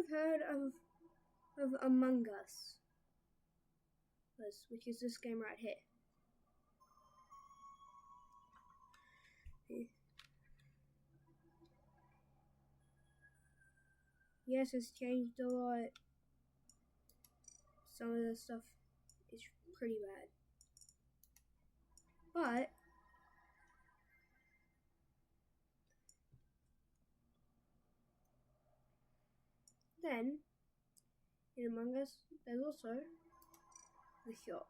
you've heard of Among Us, which is this game right here. Yes, it's changed a lot. Some of the stuff is pretty bad. But then, in Among Us, there's also the shop.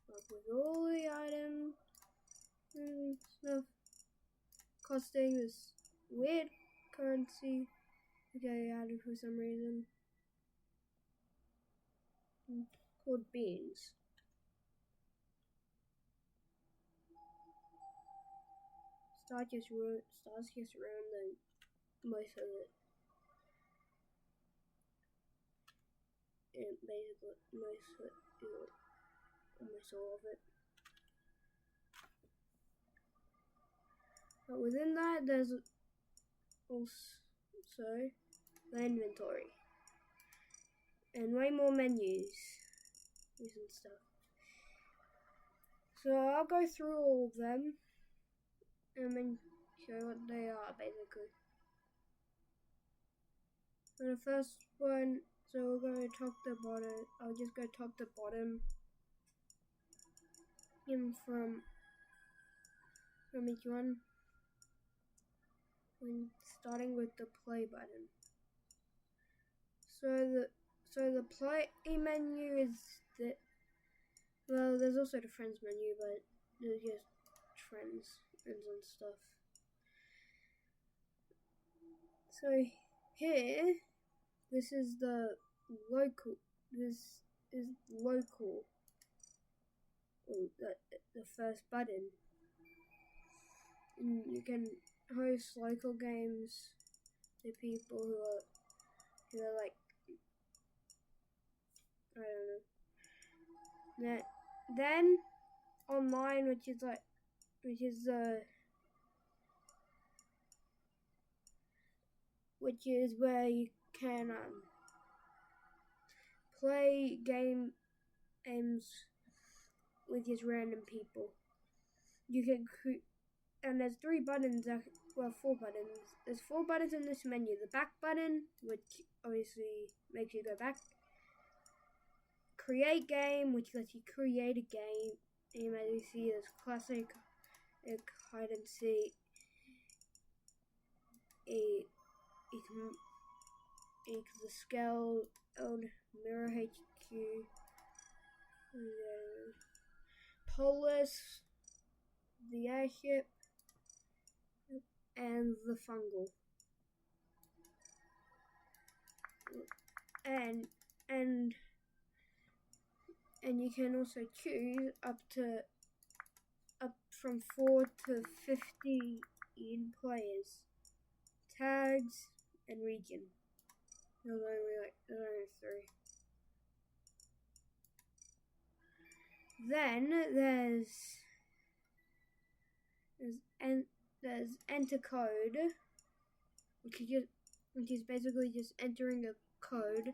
Like with all the items and stuff costing this weird currency which I added for some reason called beans. Stars just ruined most of it. And basically almost all of it. But within that, there's also the inventory and way more menus and stuff. So I'll go through all of them and then show what they are basically. So the first one, so we'll go top to bottom. I'll just go top to bottom from each one. When starting with the play button. So the play menu is well, there's also the friends menu, but there's just friends and stuff. So here, this is the local. This is local. The first button. And you can host local games to people who are like, I don't know. Then online, which is where you can play games with just random people. You can and there's 3 buttons, well 4 buttons. There's 4 buttons in this menu. The back button, which obviously makes you go back. Create game, which lets you create a game. And as you see, there's classic, hide and seek, the scaled mirror HQ, Polis, the airship, and the fungal. And you can also choose up from 4 to 50 players, tags, and region. There's only 3. Then there's enter code, which is basically just entering a code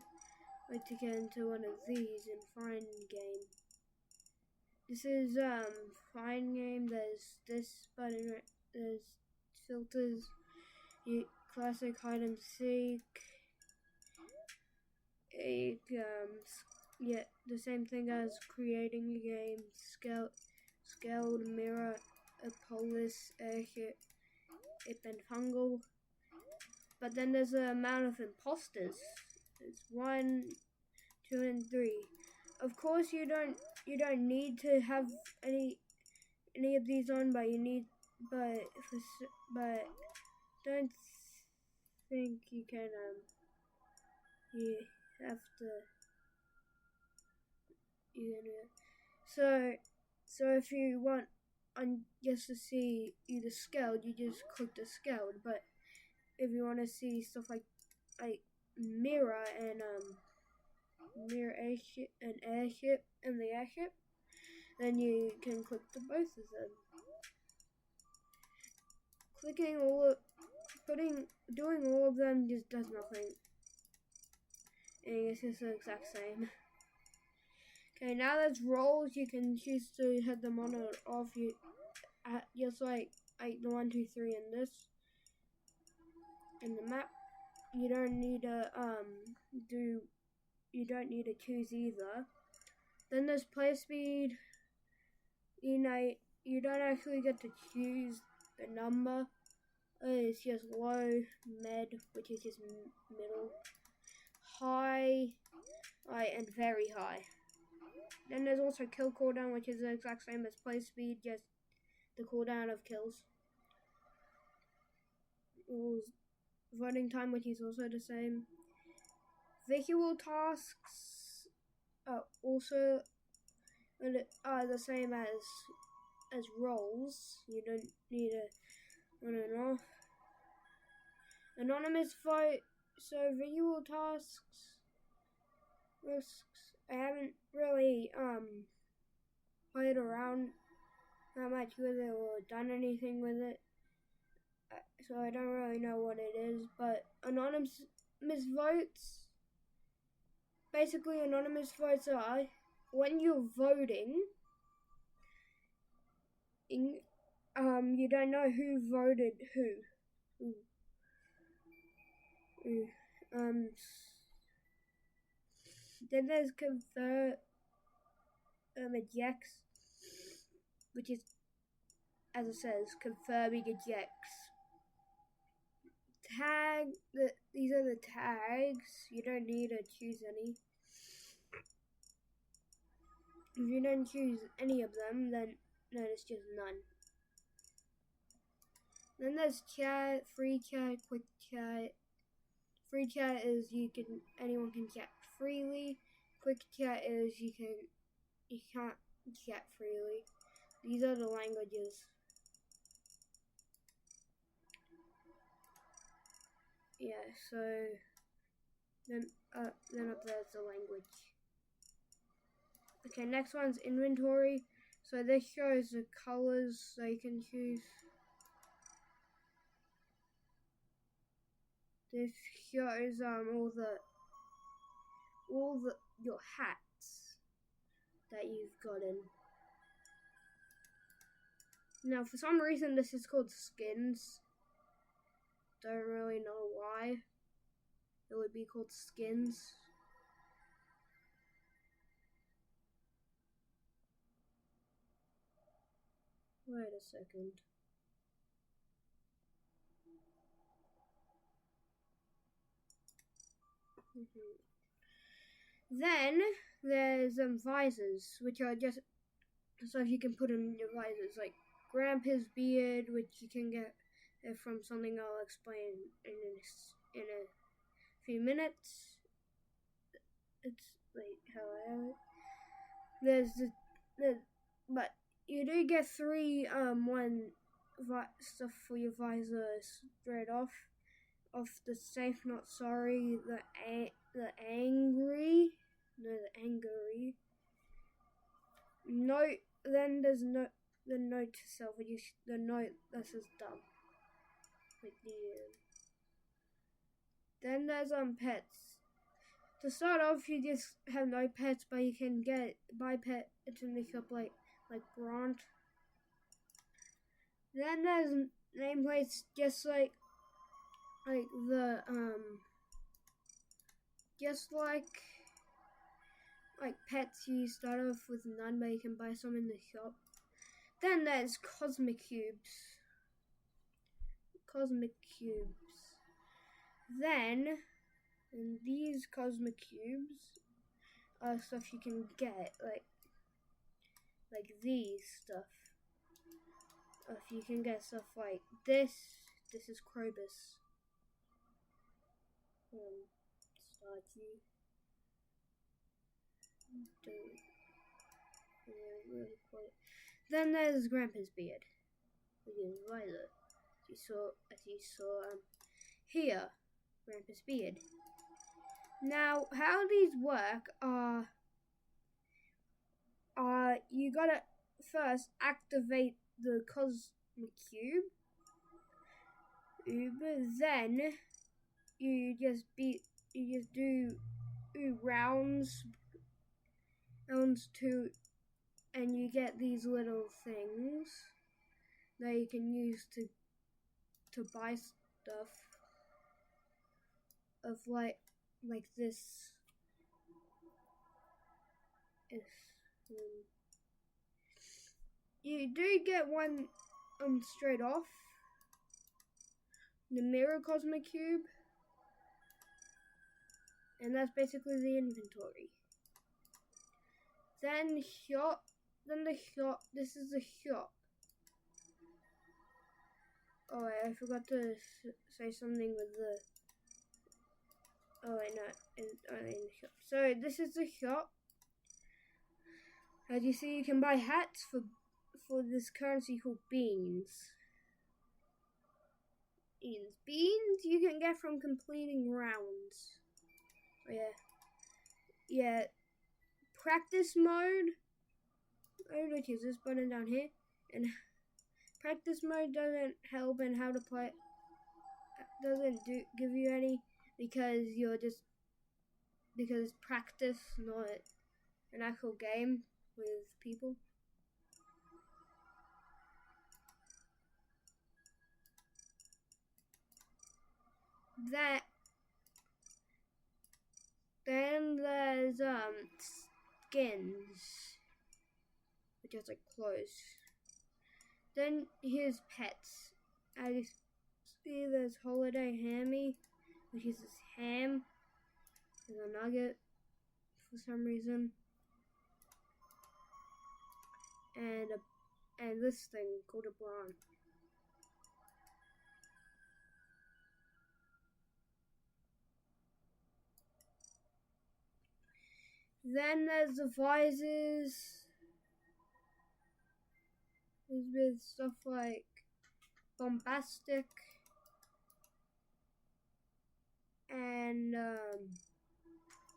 to get into one of these and find game. This is find game. There's this button. There's filters. Classic hide and seek. The same thing as creating a game. Scaled mirror, a Polis, airship, and fungal. But then there's an amount of imposters. It's 1, 2, and 3. Of course, you don't need to have any of these on, but don't think you can. You have to. So if you want just to see either scaled, you just click the scaled. But if you want to see stuff like mirror and airship and the airship, then you can click the both of them. Putting doing all of them just does nothing. And it's just the exact same. Okay, now there's rolls. You can choose to have them on or off. You just like the 1, 2, 3 in this in the map. You don't need to You don't need to choose either. Then there's play speed. You know, you don't actually get to choose the number. It's just low, med, which is just middle, high, and very high. Then there's also kill cooldown, which is the exact same as play speed, just the cooldown of kills. Voting time, which is also the same. Visual tasks are also the same as roles. You don't need a on and off. Anonymous vote. So visual tasks. I haven't really played around that much with it or done anything with it, so I don't really know what it is. But anonymous votes. Basically, anonymous votes are when you're voting. You don't know who voted who. Then there's convert ejects, which is, as it says, confirming ejects. These are the tags. You don't need to choose any. If you don't choose any of them, then it's just none. Then there's chat, free chat, quick chat. Free chat is anyone can chat freely. Quick chat is you can't chat freely. These are the languages. Yeah, so then up there's the language. Okay, next one's inventory. So this shows the colors so you can choose. This shows all the your hats that you've gotten. Now for some reason this is called skins. Don't really know why it would be called skins. Wait a second. Then there's visors, which are just so you can put in your visors, like Grandpa's beard, which you can get from something I'll explain in a few minutes. It's like how I have it. But you do get 3 stuff for your visor straight off the safe, not sorry, the angry. Note. Then there's the note to self, which is the note that says dumb. Like then there's pets. To start off, you just have no pets, but you can buy pets in the shop like Grant. Then there's nameplates just like the just like pets. You start off with none, but you can buy some in the shop. Then there's cosmic cubes. Then these cosmic cubes are stuff you can get, like these stuff. If you can get stuff like this is Krobus. Starchy. Then there's Grandpa's beard, which is visor. As you saw here, Grandpa's beard. Now, how these work are you gotta first activate the cosmic cube. Then you just do rounds to, and you get these little things that you can use to buy stuff of like this. You do get one straight off, the Mirror Cosmic Cube, and that's basically the inventory. Then shop, this is the shop. Oh wait, I forgot to say something with the, oh wait, no, in the shop. So this is the shop. As you see, you can buy hats for this currency called beans. Beans you can get from completing rounds. Oh yeah. Practice mode, which is this button down here, and practice mode doesn't help in how to play. Doesn't give you any because it's practice, not an actual game with people. Then there's skins, which is like clothes. Then here's pets. As you see, there's Holiday Hammy, which is this ham. There's a nugget for some reason, and this thing called a Brawn. Then there's the visors with stuff like Bombastic and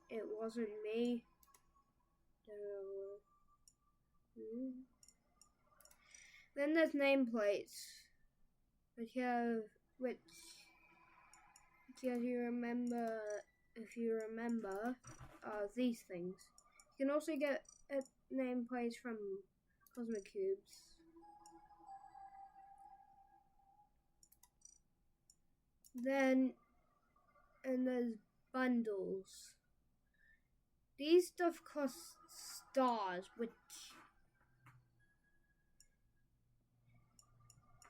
It Wasn't Me. Then there's nameplates, which as you remember, if you remember, these things. You can also get nameplates from Cosmic Cubes. And there's bundles. These stuff cost stars, which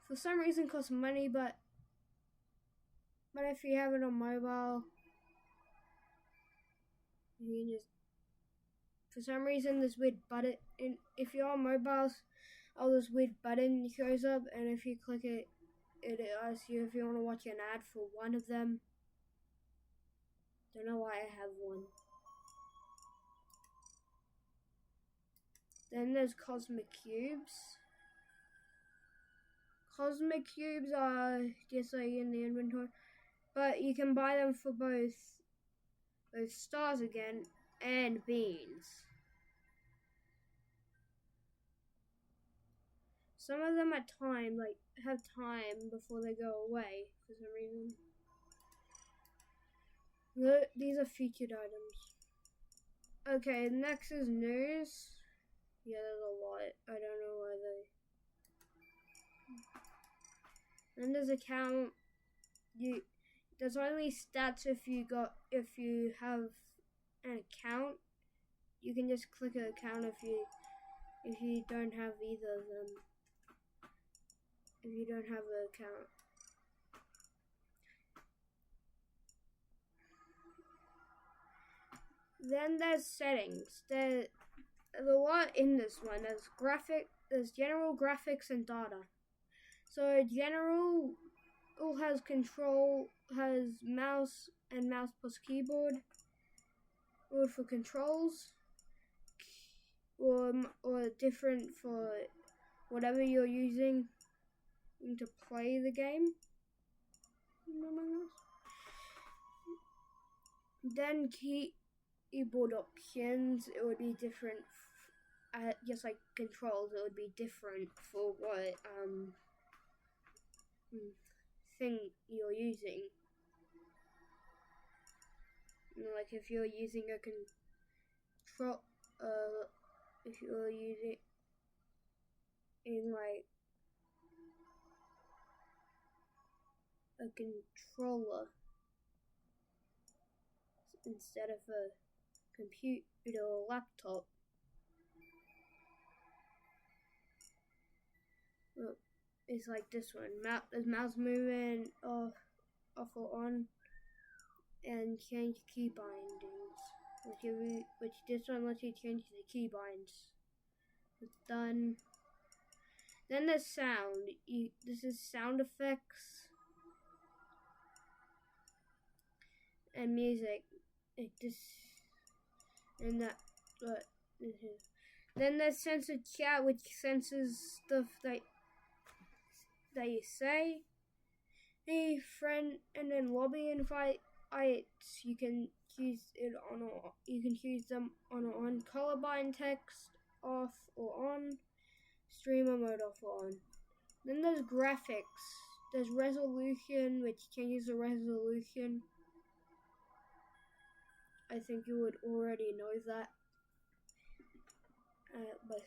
for some reason cost money, but if you have it on mobile, you can just, for some reason this weird button, if you're on mobiles, this weird button shows up, and if you click it, it asks you if you want to watch an ad for one of them. Don't know why I have one. Then there's Cosmic Cubes. Cosmic Cubes are just like in the inventory, but you can buy them for both stars again and beans. Some of them at time, have time before they go away for some reason. These are featured items. Okay, next is news. Yeah, there's a lot. I don't know why they. Then there's account. There's only stats if you have an account. You can just click an account if you don't have either of them. If you don't have an account. Then there's settings. There's a lot in this one. There's general, graphics, and data. So general has mouse and mouse plus keyboard. Or for controls. Or different for whatever you're using to play the game. Then keyboard options, it would be different, just like controls, it would be different for what thing you're using. like if you're using a control, if you're using like a controller instead of a computer or laptop. Well, it's like this one. There's mouse movement off or on, and change key bindings. Which this one lets you change the key binds. It's done. Then there's sound. This is sound effects and music. And that. But then there's censored chat, which censors stuff that you say. Hey friend, and then lobby invites. You can choose it on or you can choose them on color bind text off or on, streamer mode off or on. Then there's graphics. There's resolution, which changes the resolution. I think you would already know that, but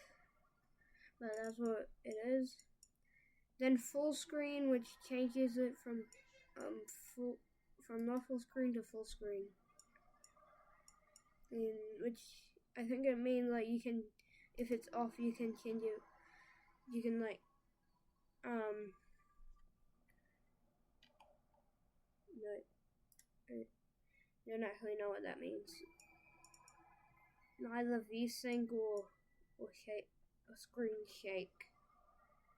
that's what it is. Then full screen, which changes it from not full screen to full screen. Which I think it means like you can, if it's off, you can change it. You can like no, I don't actually know what that means. Neither VSync or screen shake.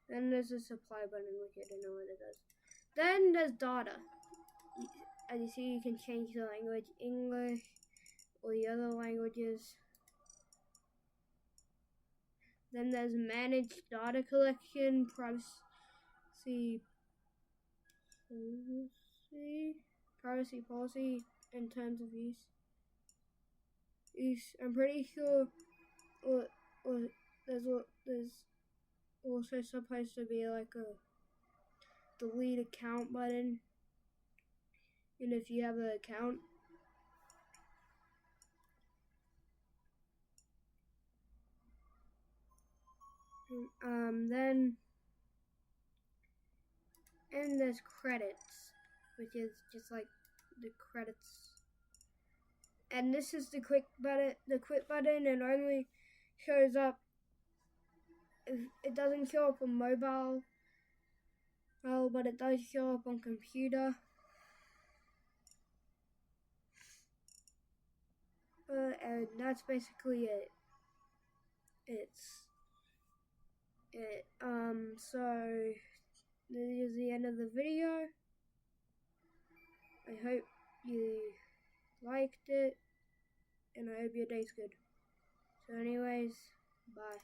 Then there's a supply button, which I don't know what it does. Then there's data. As you see, you can change the language, English or the other languages. Then there's manage data collection, privacy policy, and terms of use. I'm pretty sure, or there's also supposed to be like a delete account button, and if you have an account. And there's credits, which is just like the credits. And this is the quit button. The quit button, it only shows up. It doesn't show up on mobile, but it does show up on computer. And that's basically it. So this is the end of the video. I hope you liked it, and I hope your day's good. So anyways, bye.